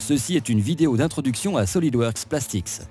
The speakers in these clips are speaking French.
Ceci est une vidéo d'introduction à SolidWorks Plastics.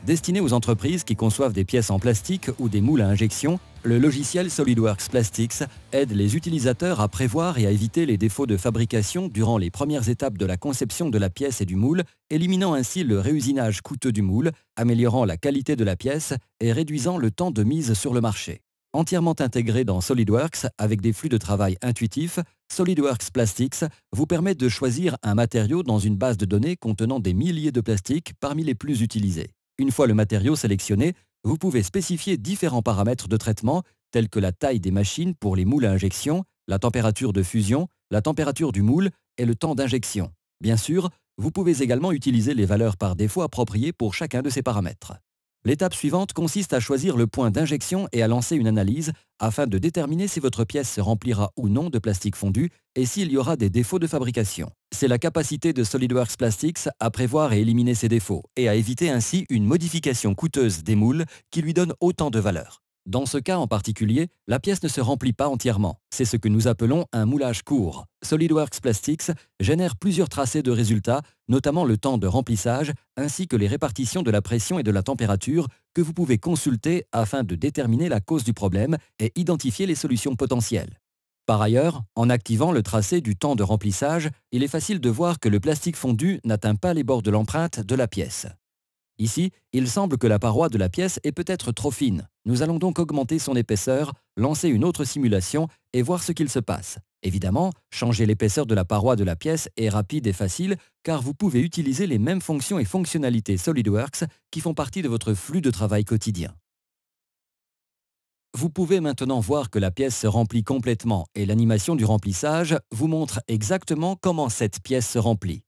Destinée aux entreprises qui conçoivent des pièces en plastique ou des moules à injection, le logiciel SolidWorks Plastics aide les utilisateurs à prévoir et à éviter les défauts de fabrication durant les premières étapes de la conception de la pièce et du moule, éliminant ainsi le réusinage coûteux du moule, améliorant la qualité de la pièce et réduisant le temps de mise sur le marché. Entièrement intégré dans SolidWorks avec des flux de travail intuitifs, SolidWorks Plastics vous permet de choisir un matériau dans une base de données contenant des milliers de plastiques parmi les plus utilisés. Une fois le matériau sélectionné, vous pouvez spécifier différents paramètres de traitement tels que la taille des machines pour les moules à injection, la température de fusion, la température du moule et le temps d'injection. Bien sûr, vous pouvez également utiliser les valeurs par défaut appropriées pour chacun de ces paramètres. L'étape suivante consiste à choisir le point d'injection et à lancer une analyse afin de déterminer si votre pièce se remplira ou non de plastique fondu et s'il y aura des défauts de fabrication. C'est la capacité de SolidWorks Plastics à prévoir et éliminer ces défauts et à éviter ainsi une modification coûteuse des moules qui lui donne autant de valeur. Dans ce cas en particulier, la pièce ne se remplit pas entièrement. C'est ce que nous appelons un moulage court. SolidWorks Plastics génère plusieurs tracés de résultats, notamment le temps de remplissage, ainsi que les répartitions de la pression et de la température que vous pouvez consulter afin de déterminer la cause du problème et identifier les solutions potentielles. Par ailleurs, en activant le tracé du temps de remplissage, il est facile de voir que le plastique fondu n'atteint pas les bords de l'empreinte de la pièce. Ici, il semble que la paroi de la pièce est peut-être trop fine. Nous allons donc augmenter son épaisseur, lancer une autre simulation et voir ce qu'il se passe. Évidemment, changer l'épaisseur de la paroi de la pièce est rapide et facile car vous pouvez utiliser les mêmes fonctions et fonctionnalités SolidWorks qui font partie de votre flux de travail quotidien. Vous pouvez maintenant voir que la pièce se remplit complètement et l'animation du remplissage vous montre exactement comment cette pièce se remplit.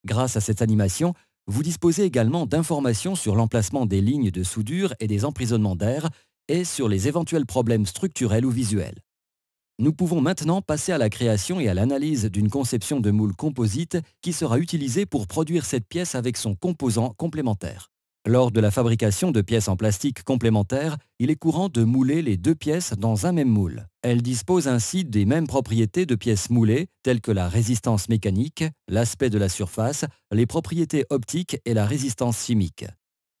Grâce à cette animation, vous disposez également d'informations sur l'emplacement des lignes de soudure et des emprisonnements d'air et sur les éventuels problèmes structurels ou visuels. Nous pouvons maintenant passer à la création et à l'analyse d'une conception de moule composite qui sera utilisée pour produire cette pièce avec son composant complémentaire. Lors de la fabrication de pièces en plastique complémentaires, il est courant de mouler les deux pièces dans un même moule. Elles disposent ainsi des mêmes propriétés de pièces moulées, telles que la résistance mécanique, l'aspect de la surface, les propriétés optiques et la résistance chimique.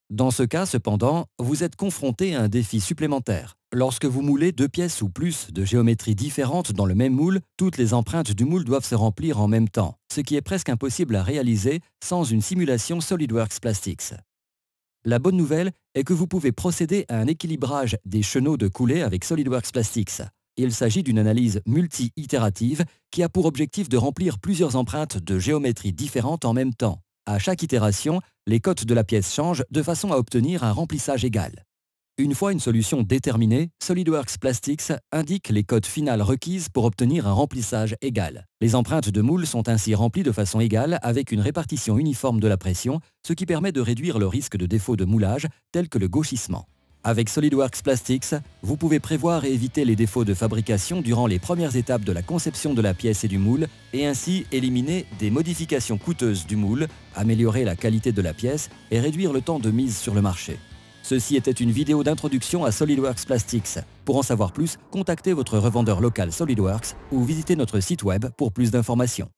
Dans ce cas, cependant, vous êtes confronté à un défi supplémentaire. Lorsque vous moulez deux pièces ou plus de géométries différentes dans le même moule, toutes les empreintes du moule doivent se remplir en même temps, ce qui est presque impossible à réaliser sans une simulation SolidWorks Plastics. La bonne nouvelle est que vous pouvez procéder à un équilibrage des chenaux de coulée avec SolidWorks Plastics. Il s'agit d'une analyse multi-itérative qui a pour objectif de remplir plusieurs empreintes de géométrie différentes en même temps. À chaque itération, les cotes de la pièce changent de façon à obtenir un remplissage égal. Une fois une solution déterminée, SolidWorks Plastics indique les cotes finales requises pour obtenir un remplissage égal. Les empreintes de moule sont ainsi remplies de façon égale avec une répartition uniforme de la pression, ce qui permet de réduire le risque de défaut de moulage tel que le gauchissement. Avec SolidWorks Plastics, vous pouvez prévoir et éviter les défauts de fabrication durant les premières étapes de la conception de la pièce et du moule et ainsi éliminer des modifications coûteuses du moule, améliorer la qualité de la pièce et réduire le temps de mise sur le marché. Ceci était une vidéo d'introduction à SolidWorks Plastics. Pour en savoir plus, contactez votre revendeur local SolidWorks ou visitez notre site web pour plus d'informations.